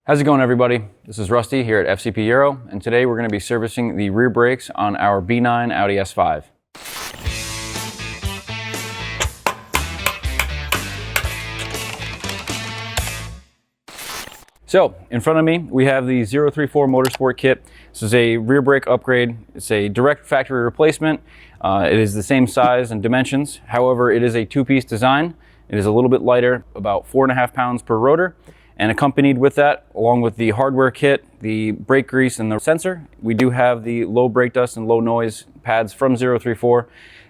How's it going, everybody? This is Rusty here at FCP Euro, and today we're going to be servicing the rear brakes on our B9 Audi S5. So, in front of me, we have the 034 Motorsport Kit. This is a rear brake upgrade. It's a direct factory replacement. It is the same size and dimensions. However, it is a two-piece design. It is a little bit lighter, about 4.5 pounds per rotor. And accompanied with that, along with the hardware kit, the brake grease, and the sensor, we do have the low brake dust and low noise pads from 034.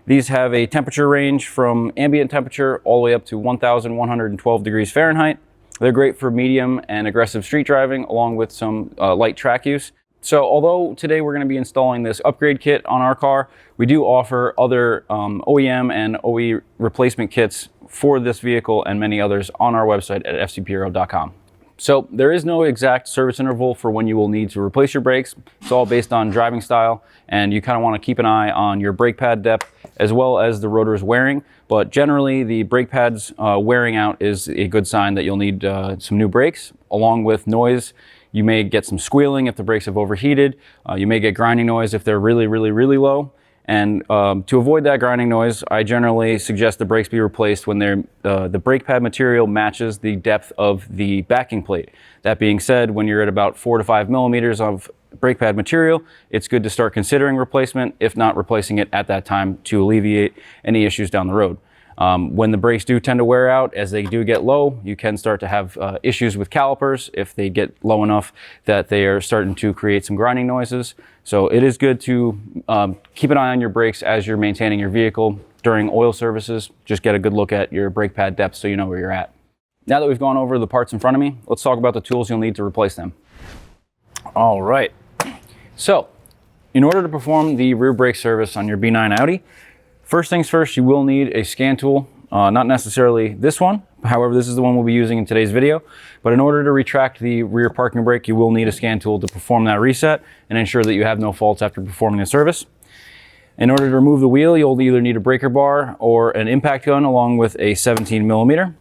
These have a temperature range from ambient temperature all the way up to 1,112 degrees Fahrenheit. They're great for medium and aggressive street driving, along with some light track use. So although today we're going to be installing this upgrade kit on our car, we do offer other OEM and OE replacement kits for this vehicle and many others on our website at fcpero.com. So there is no exact service interval for when you will need to replace your brakes. It's all based on driving style, and you kind of want to keep an eye on your brake pad depth as well as the rotor's wearing. But generally, the brake pads wearing out is a good sign that you'll need some new brakes. Along with noise, you may get some squealing if the brakes have overheated. You may get grinding noise if they're really low. And to avoid that grinding noise, I generally suggest the brakes be replaced when the brake pad material matches the depth of the backing plate. That being said, when you're at about 4 to 5 millimeters of brake pad material, it's good to start considering replacement, if not replacing it at that time, to alleviate any issues down the road. When the brakes do tend to wear out, as they do get low, you can start to have issues with calipers if they get low enough that they are starting to create some grinding noises. So it is good to keep an eye on your brakes as you're maintaining your vehicle during oil services. Just get a good look at your brake pad depth so you know where you're at. Now that we've gone over the parts in front of me, let's talk about the tools you'll need to replace them. All right. So, in order to perform the rear brake service on your B9 Audi, first things first, you will need a scan tool, not necessarily this one. However, this is the one we'll be using in today's video. But in order to retract the rear parking brake, you will need a scan tool to perform that reset and ensure that you have no faults after performing the service. In order to remove the wheel, you'll either need a breaker bar or an impact gun along with a 17 millimeter.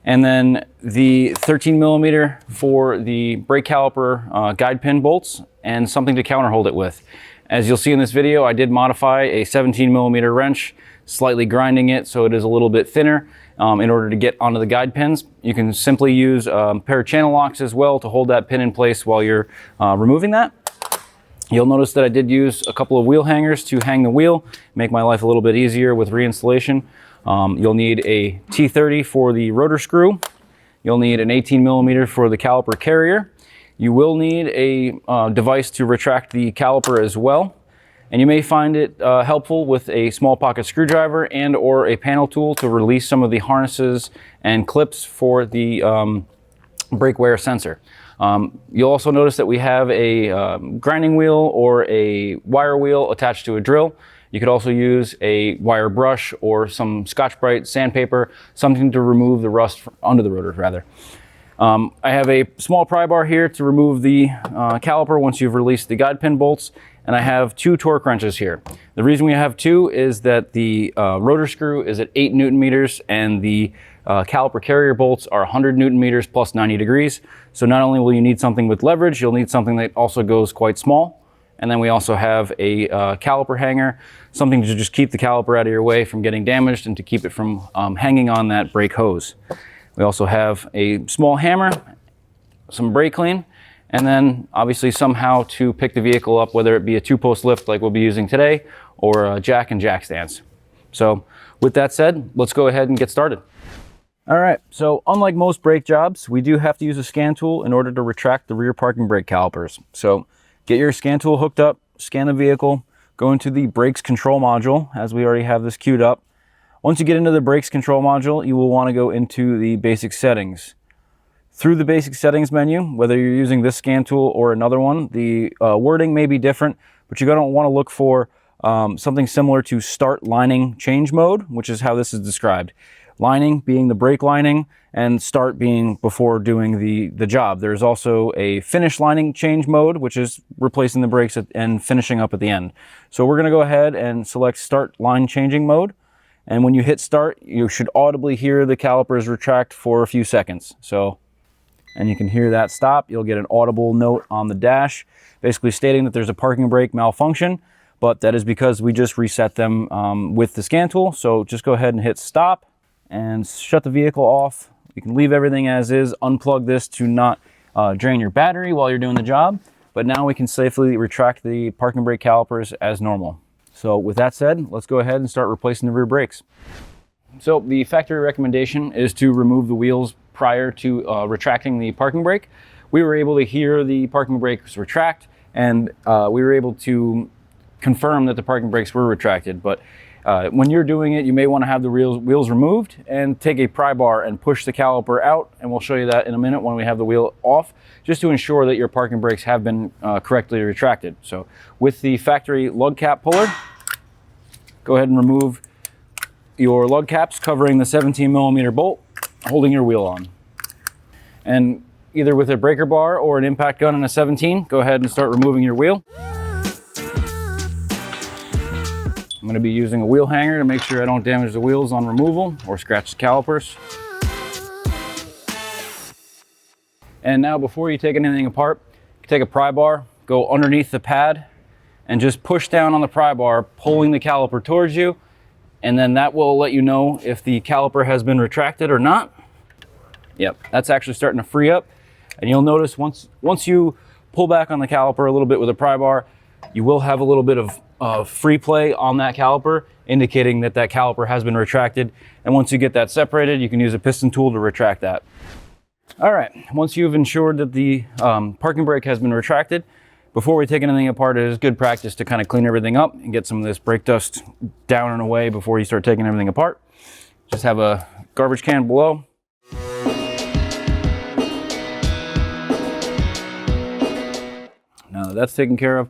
And then the 13 millimeter for the brake caliper guide pin bolts and something to counterhold it with. As you'll see in this video, I did modify a 17 millimeter wrench, slightly grinding it so it is a little bit thinner in order to get onto the guide pins. You can simply use a pair of channel locks as well to hold that pin in place while you're removing that. You'll notice that I did use a couple of wheel hangers to hang the wheel, make my life a little bit easier with reinstallation. You'll need a T30 for the rotor screw. You'll need an 18 millimeter for the caliper carrier. You will need a device to retract the caliper as well. And you may find it helpful with a small pocket screwdriver and or a panel tool to release some of the harnesses and clips for the brake wear sensor. You'll also notice that we have a grinding wheel or a wire wheel attached to a drill. You could also use a wire brush or some Scotch-Brite sandpaper, something to remove the rust under the rotors rather. I have a small pry bar here to remove the caliper once you've released the guide pin bolts, and I have 2 torque wrenches here. The reason we have 2 is that the rotor screw is at 8 Newton meters and the caliper carrier bolts are 100 Newton meters plus 90 degrees. So not only will you need something with leverage, you'll need something that also goes quite small. And then we also have a caliper hanger, something to just keep the caliper out of your way from getting damaged and to keep it from hanging on that brake hose. We also have a small hammer, some brake clean, and then obviously somehow to pick the vehicle up, whether it be a 2-post lift like we'll be using today or a jack and jack stands. So with that said, let's go ahead and get started. All right, so unlike most brake jobs, we do have to use a scan tool in order to retract the rear parking brake calipers. So get your scan tool hooked up, scan the vehicle, go into the brakes control module as we already have this queued up. Once you get into the brakes control module, you will want to go into the basic settings. Through the basic settings menu, whether you're using this scan tool or another one, the wording may be different, but you're going to want to look for something similar to start lining change mode, which is how this is described. Lining being the brake lining and start being before doing the job. There's also a finish lining change mode, which is replacing the brakes and finishing up at the end. So we're going to go ahead and select start line changing mode. And when you hit start, you should audibly hear the calipers retract for a few seconds. So and you can hear that stop. You'll get an audible note on the dash, basically stating that there's a parking brake malfunction, but that is because we just reset them with the scan tool. So just go ahead and hit stop and shut the vehicle off. You can leave everything as is, unplug this to not drain your battery while you're doing the job. But now we can safely retract the parking brake calipers as normal. So with that said, let's go ahead and start replacing the rear brakes. So the factory recommendation is to remove the wheels prior to retracting the parking brake. We were able to hear the parking brakes retract, and we were able to confirm that the parking brakes were retracted. But when you're doing it, you may want to have the wheels removed and take a pry bar and push the caliper out, and we'll show you that in a minute when we have the wheel off, just to ensure that your parking brakes have been correctly retracted. So with the factory lug cap puller, go ahead and remove your lug caps covering the 17mm bolt holding your wheel on. And either with a breaker bar or an impact gun and a 17, go ahead and start removing your wheel. I'm going to be using a wheel hanger to make sure I don't damage the wheels on removal or scratch the calipers. And now before you take anything apart, take a pry bar, go underneath the pad, and just push down on the pry bar, pulling the caliper towards you, and then that will let you know if the caliper has been retracted or not. Yep, that's actually starting to free up. And you'll notice once you pull back on the caliper a little bit with a pry bar, you will have a little bit of free play on that caliper, indicating that that caliper has been retracted. And once you get that separated, you can use a piston tool to retract that. All right, once you've ensured that the parking brake has been retracted, before we take anything apart, it is good practice to kind of clean everything up and get some of this brake dust down and away before you start taking everything apart. Just have a garbage can below. Now that that's taken care of,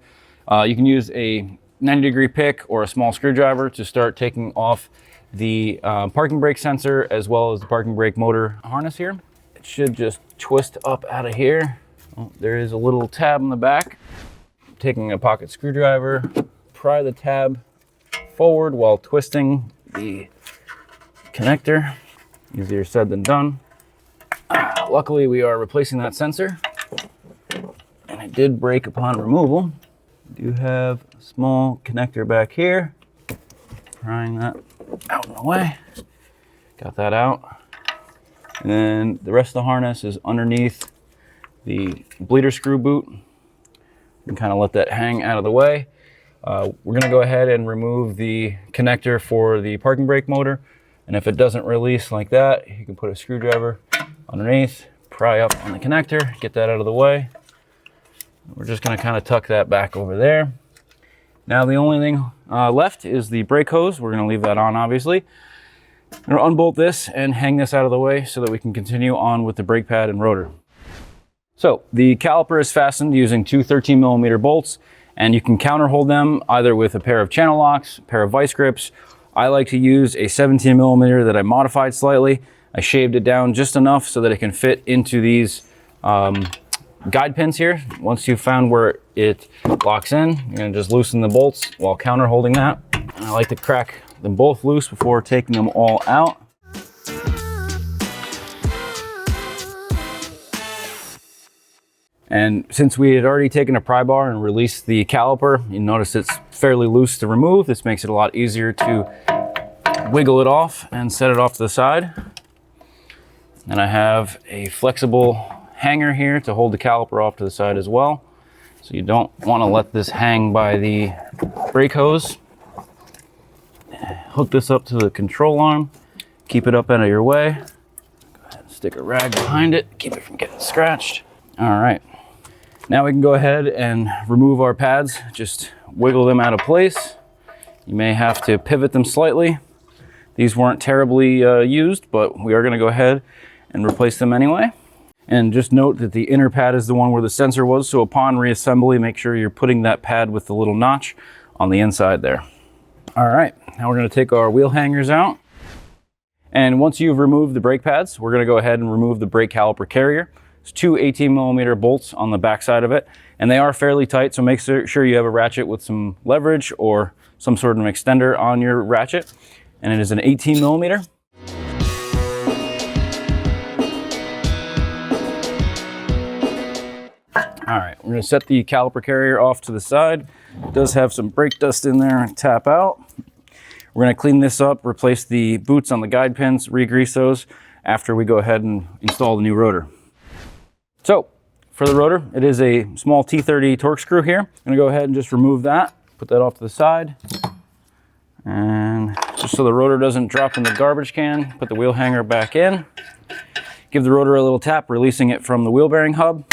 you can use a 90-degree pick or a small screwdriver to start taking off the parking brake sensor as well as the parking brake motor harness here. It should just twist up out of here. Oh, there is a little tab in the back. Taking a pocket screwdriver, pry the tab forward while twisting the connector. Easier said than done. Luckily, we are replacing that sensor, and it did break upon removal. We do have a small connector back here. Prying that out of the way. Got that out. And then the rest of the harness is underneath the bleeder screw boot. And kind of let that hang out of the way. We're gonna go ahead and remove the connector for the parking brake motor. And if it doesn't release like that, you can put a screwdriver underneath, pry up on the connector, get that out of the way. We're just gonna kind of tuck that back over there. Now the only thing left is the brake hose. We're gonna leave that on, obviously. I'm gonna unbolt this and hang this out of the way so that we can continue on with the brake pad and rotor. So the caliper is fastened using two 13mm bolts, and you can counter hold them either with a pair of channel locks, a pair of vice grips. I like to use a 17mm that I modified slightly. I shaved it down just enough so that it can fit into these guide pins here. Once you've found where it locks in, you're gonna just loosen the bolts while counter holding that. And I like to crack them both loose before taking them all out. And since we had already taken a pry bar and released the caliper, you notice it's fairly loose to remove. This makes it a lot easier to wiggle it off and set it off to the side. And I have a flexible hanger here to hold the caliper off to the side as well. So you don't want to let this hang by the brake hose. Hook this up to the control arm, keep it up out of your way. Go ahead and stick a rag behind it, keep it from getting scratched. All right. Now we can go ahead and remove our pads, just wiggle them out of place. You may have to pivot them slightly. These weren't terribly used, but we are gonna go ahead and replace them anyway. And just note that the inner pad is the one where the sensor was, so upon reassembly, make sure you're putting that pad with the little notch on the inside there. All right, now we're gonna take our wheel hangers out. And once you've removed the brake pads, we're gonna go ahead and remove the brake caliper carrier. There's two 18mm bolts on the back side of it, and they are fairly tight, so make sure you have a ratchet with some leverage or some sort of an extender on your ratchet. And it is an 18mm. All right, we're gonna set the caliper carrier off to the side. It does have some brake dust in there, tap out. We're gonna clean this up, replace the boots on the guide pins, re-grease those after we go ahead and install the new rotor. So, for the rotor, it is a small T30 torque screw here. I'm gonna go ahead and just remove that, put that off to the side. And just so the rotor doesn't drop in the garbage can, put the wheel hanger back in. Give the rotor a little tap, releasing it from the wheel bearing hub.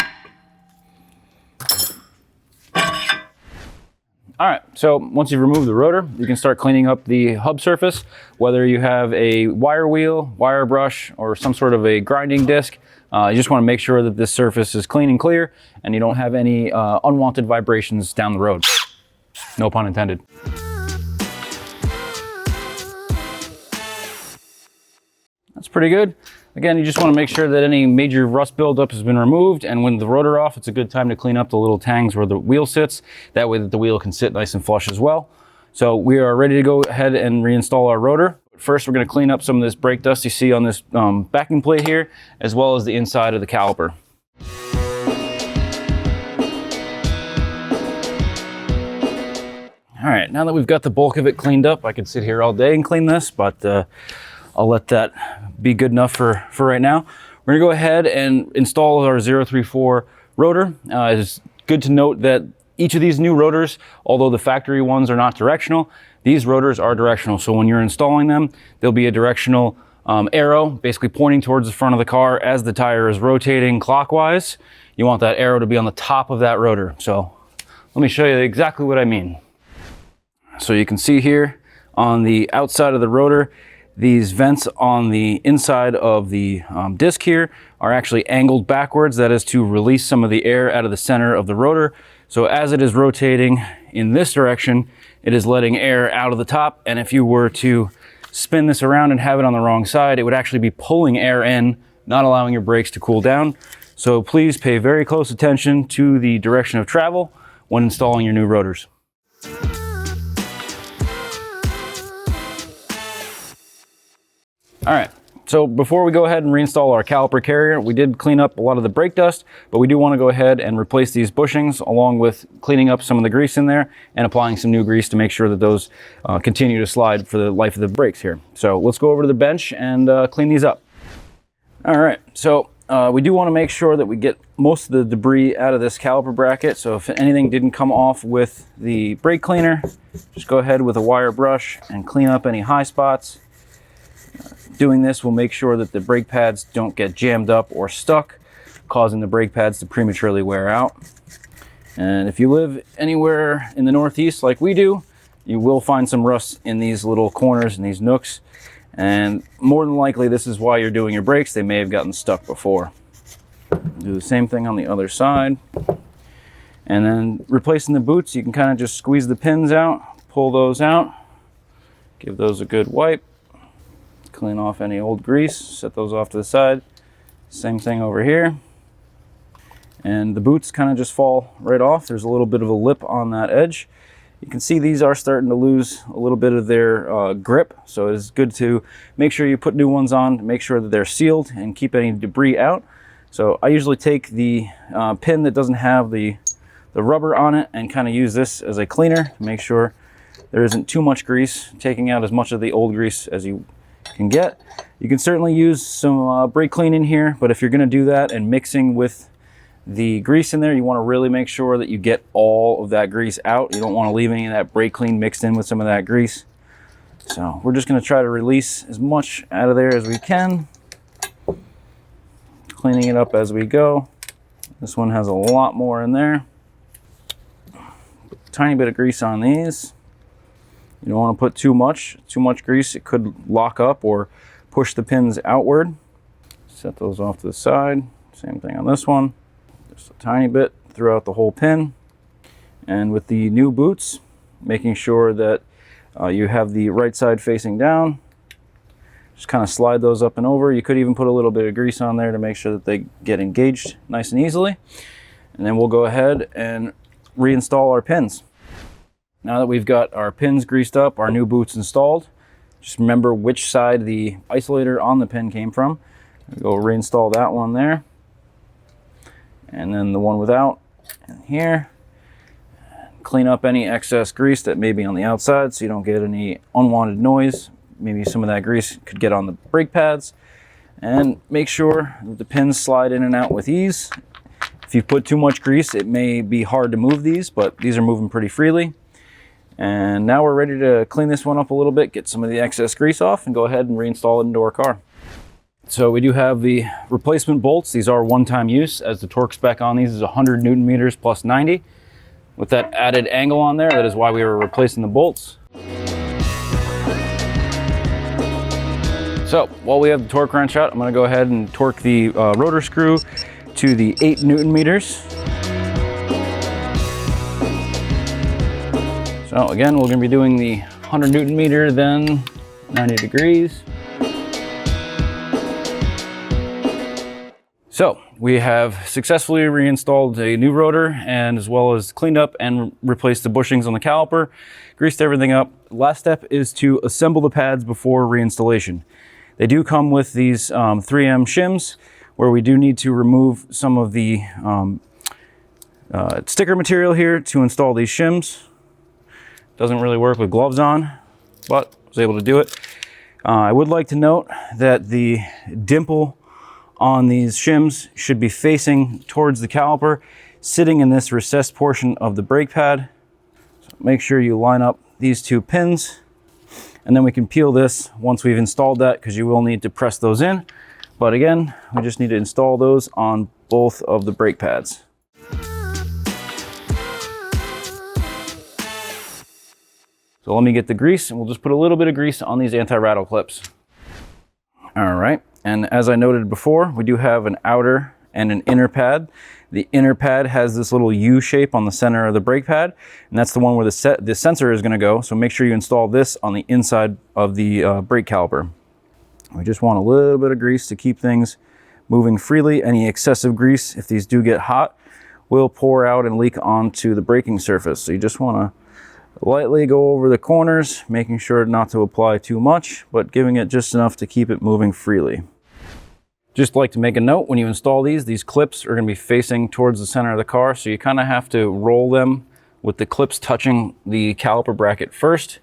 All right, so once you've removed the rotor, you can start cleaning up the hub surface, whether you have a wire wheel, wire brush, or some sort of a grinding disc. You just want to make sure that this surface is clean and clear and you don't have any unwanted vibrations down the road. No pun intended. That's pretty good. Again, you just want to make sure that any major rust buildup has been removed, and when the rotor off, it's a good time to clean up the little tangs where the wheel sits. That way that the wheel can sit nice and flush as well. So we are ready to go ahead and reinstall our rotor. First, we're going to clean up some of this brake dust you see on this backing plate here, as well as the inside of the caliper. All right, now that we've got the bulk of it cleaned up, I could sit here all day and clean this, but I'll let that be good enough for right now. We're gonna go ahead and install our 034 rotor. It's good to note that each of these new rotors, although the factory ones are not directional, these rotors are directional. So when you're installing them, there'll be a directional arrow basically pointing towards the front of the car as the tire is rotating clockwise. You want that arrow to be on the top of that rotor. So let me show you exactly what I mean. So you can see here on the outside of the rotor, these vents on the inside of the disc here are actually angled backwards. That is to release some of the air out of the center of the rotor. So as it is rotating in this direction, it is letting air out of the top. And if you were to spin this around and have it on the wrong side, it would actually be pulling air in, not allowing your brakes to cool down. So please pay very close attention to the direction of travel when installing your new rotors. All right, so before we go ahead and reinstall our caliper carrier, we did clean up a lot of the brake dust, but we do want to go ahead and replace these bushings along with cleaning up some of the grease in there and applying some new grease to make sure that those continue to slide for the life of the brakes here. So let's go over to the bench and clean these up. All right, so we do want to make sure that we get most of the debris out of this caliper bracket. So if anything didn't come off with the brake cleaner, just go ahead with a wire brush and clean up any high spots. Doing this will make sure that the brake pads don't get jammed up or stuck, causing the brake pads to prematurely wear out. And if you live anywhere in the Northeast like we do, you will find some rust in these little corners and these nooks. And more than likely, this is why you're doing your brakes. They may have gotten stuck before. Do the same thing on the other side. And then replacing the boots, you can kind of just squeeze the pins out, pull those out, give those a good wipe. Clean off any old grease, set those off to the side. Same thing over here. And the boots kind of just fall right off. There's a little bit of a lip on that edge. You can see these are starting to lose a little bit of their grip. So it's good to make sure you put new ones on to make sure that they're sealed and keep any debris out. So I usually take the pin that doesn't have the rubber on it and kind of use this as a cleaner to make sure there isn't too much grease, taking out as much of the old grease as you can get. You can certainly use some brake clean in here, but if you're going to do that and mixing with the grease in there, you want to really make sure that you get all of that grease out. You don't want to leave any of that brake clean mixed in with some of that grease. So we're just going to try to release as much out of there as we can, cleaning it up as we go. This one has a lot more in there. Put a tiny bit of grease on these. You don't want to put too much grease. It could lock up or push the pins outward. Set those off to the side. Same thing on this one. Just a tiny bit throughout the whole pin. And with the new boots, making sure that you have the right side facing down. Just kind of slide those up and over. You could even put a little bit of grease on there to make sure that they get engaged nice and easily. And then we'll go ahead and reinstall our pins. Now that we've got our pins greased up, our new boots installed, just remember which side the isolator on the pin came from. Go reinstall that one there. And then the one without, here. Clean up any excess grease that may be on the outside so you don't get any unwanted noise. Maybe some of that grease could get on the brake pads. And make sure that the pins slide in and out with ease. If you put too much grease, it may be hard to move these, but these are moving pretty freely. And now we're ready to clean this one up a little bit, get some of the excess grease off, and go ahead and reinstall it into our car. So we do have the replacement bolts. These are one-time use, as the torque spec on these is 100 Newton meters plus 90. With that added angle on there, that is why we were replacing the bolts. So while we have the torque wrench out, I'm going to go ahead and torque the rotor screw to the 8 Newton meters. So again, we're going to be doing the 100 Newton meter, then 90 degrees. So we have successfully reinstalled a new rotor, and as well as cleaned up and replaced the bushings on the caliper, greased everything up. Last step is to assemble the pads before reinstallation. They do come with these 3M shims, where we do need to remove some of the sticker material here to install these shims. Doesn't really work with gloves on, but I was able to do it. I would like to note that the dimple on these shims should be facing towards the caliper, sitting in this recessed portion of the brake pad. So make sure you line up these two pins, and then we can peel this once we've installed that, because you will need to press those in. But again, we just need to install those on both of the brake pads. So let me get the grease, and we'll just put a little bit of grease on these anti-rattle clips. All right, and as I noted before, we do have an outer and an inner pad. The inner pad has this little U shape on the center of the brake pad, and that's the one where the sensor is going to go. So make sure you install this on the inside of the brake caliper. We just want a little bit of grease to keep things moving freely. Any excessive grease, if these do get hot, will pour out and leak onto the braking surface. So you just want to lightly go over the corners, making sure not to apply too much, but giving it just enough to keep it moving freely. Just like to make a note, when you install these clips are going to be facing towards the center of the car, so you kind of have to roll them with the clips touching the caliper bracket first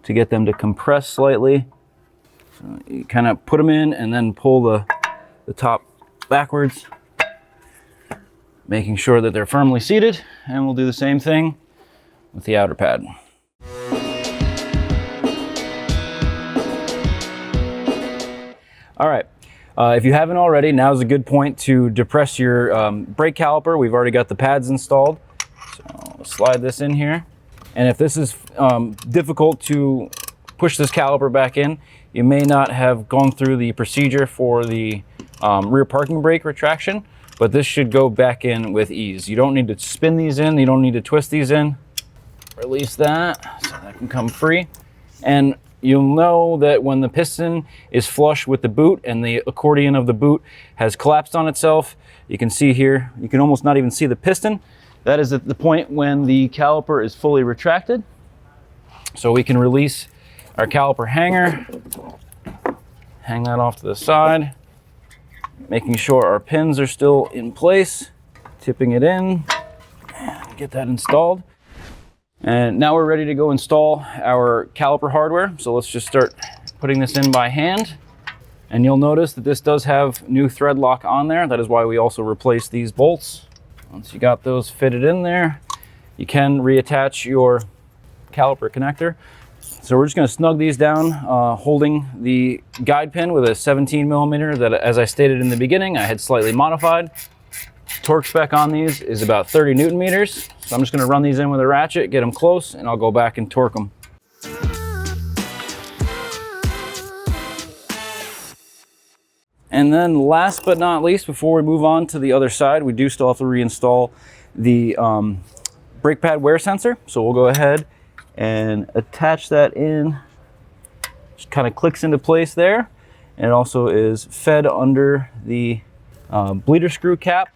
to get them to compress slightly. So you kind of put them in and then pull the top backwards, making sure that they're firmly seated, and we'll do the same thing with the outer pad. All right, if you haven't already, now's a good point to depress your brake caliper. We've already got the pads installed, so I'll slide this in here. And if this is difficult to push this caliper back in, you may not have gone through the procedure for the rear parking brake retraction, but this should go back in with ease. You don't need to spin these in, you don't need to twist these in. Release that so that can come free. And you'll know that when the piston is flush with the boot and the accordion of the boot has collapsed on itself, you can see here, you can almost not even see the piston. That is at the point when the caliper is fully retracted. So we can release our caliper hanger, hang that off to the side, making sure our pins are still in place, tipping it in, and get that installed. And now we're ready to go install our caliper hardware. So let's just start putting this in by hand. And you'll notice that this does have new thread lock on there. That is why we also replaced these bolts. Once you got those fitted in there, you can reattach your caliper connector. So we're just going to snug these down, holding the guide pin with a 17 millimeter that, as I stated in the beginning, I had slightly modified. Torque spec on these is about 30 Newton meters. So I'm just going to run these in with a ratchet, get them close, and I'll go back and torque them. And then last but not least, before we move on to the other side, we do still have to reinstall the brake pad wear sensor. So we'll go ahead and attach that in. Just kind of clicks into place there. And it also is fed under the bleeder screw cap.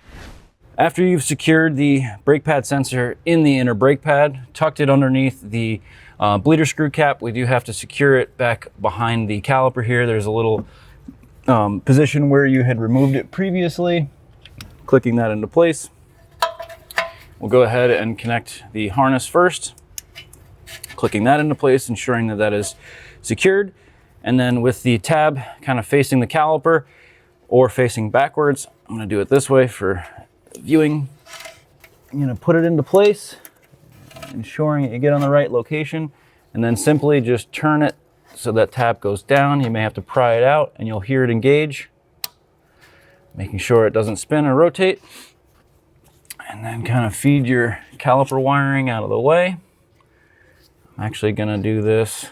After you've secured the brake pad sensor in the inner brake pad, tucked it underneath the bleeder screw cap, we do have to secure it back behind the caliper here. There's a little position where you had removed it previously. Clicking that into place. We'll go ahead and connect the harness first, clicking that into place, ensuring that that is secured. And then with the tab kind of facing the caliper or facing backwards, I'm going to do it this way for viewing. I'm going to put it into place, ensuring that you get on the right location, and then simply just turn it so that tab goes down. You may have to pry it out and you'll hear it engage, making sure it doesn't spin or rotate. And then kind of feed your caliper wiring out of the way. I'm actually going to do this.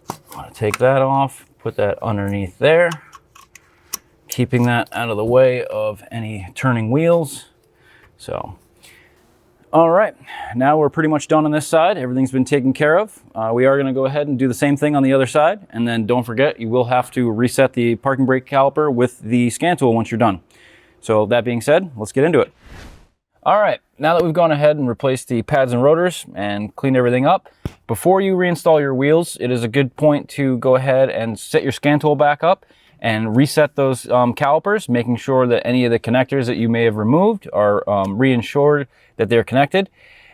I'm going to take that off, put that underneath there, keeping that out of the way of any turning wheels. So, all right, now we're pretty much done on this side. Everything's been taken care of. We are going to go ahead and do the same thing on the other side. And then don't forget, you will have to reset the parking brake caliper with the scan tool once you're done. So that being said, let's get into it. All right, now that we've gone ahead and replaced the pads and rotors and cleaned everything up, before you reinstall your wheels, it is a good point to go ahead and set your scan tool back up and reset those calipers, making sure that any of the connectors that you may have removed are reinsured that they're connected,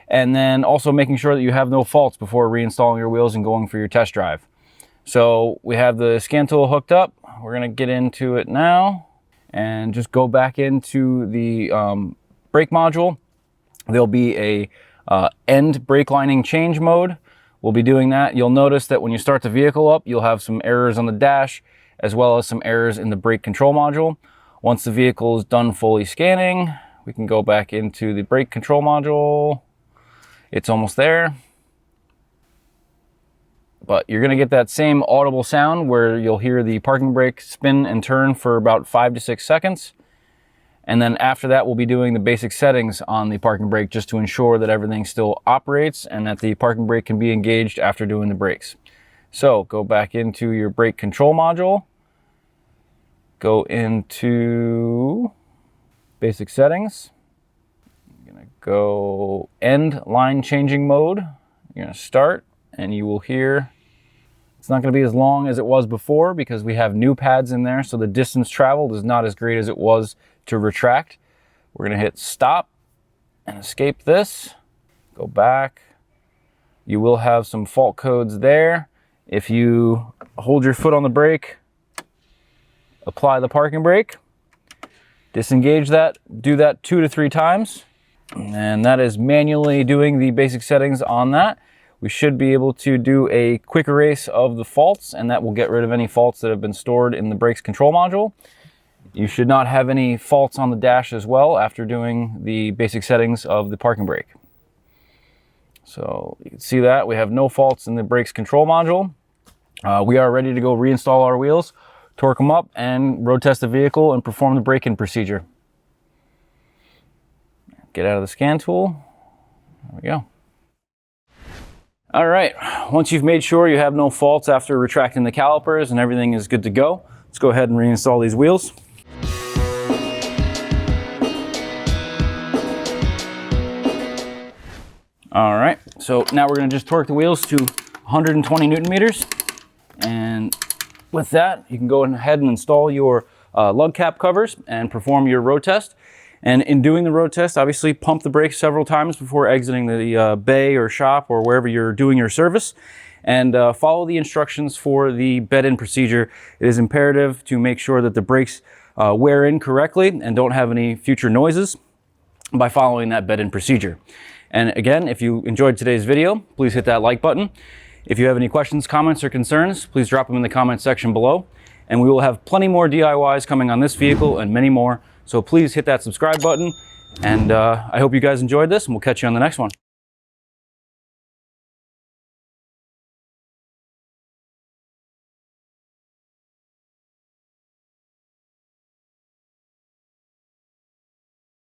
and then also making sure that you have no faults before reinstalling your wheels and going for your test drive. So we have the scan tool hooked up. We're going to get into it now and just go back into the brake module. There'll be a end brake lining change mode. We'll be doing that. You'll notice that when you start the vehicle up, you'll have some errors on the dash as well as some errors in the brake control module. Once the vehicle is done fully scanning, we can go back into the brake control module. It's almost there. But you're going to get that same audible sound where you'll hear the parking brake spin and turn for about 5 to 6 seconds. And then after that, we'll be doing the basic settings on the parking brake just to ensure that everything still operates and that the parking brake can be engaged after doing the brakes. So go back into your brake control module, go into basic settings. I'm going to go end line changing mode. You're going to start and you will hear it's not going to be as long as it was before because we have new pads in there, so the distance traveled is not as great as it was to retract. We're going to hit stop and escape this. Go back. You will have some fault codes there. If you hold your foot on the brake, apply the parking brake, disengage that, do that 2 to 3 times, and that is manually doing the basic settings on that. We should be able to do a quick erase of the faults, and that will get rid of any faults that have been stored in the brakes control module. You should not have any faults on the dash as well after doing the basic settings of the parking brake. So you can see that we have no faults in the brakes control module. We are ready to go reinstall our wheels, torque them up, and road test the vehicle and perform the braking procedure. Get out of the scan tool. There we go. All right, once you've made sure you have no faults after retracting the calipers and everything is good to go, let's go ahead and reinstall these wheels. All right, so now we're going to just torque the wheels to 120 Newton meters. And with that, you can go ahead and install your lug cap covers and perform your road test. And in doing the road test, obviously pump the brakes several times before exiting the bay or shop or wherever you're doing your service. And follow the instructions for the bed-in procedure. It is imperative to make sure that the brakes wear in correctly and don't have any future noises by following that bed-in procedure. And again, if you enjoyed today's video, please hit that like button. If you have any questions, comments, or concerns, please drop them in the comment section below. And we will have plenty more DIYs coming on this vehicle and many more. So please hit that subscribe button. And I hope you guys enjoyed this, and we'll catch you on the next one.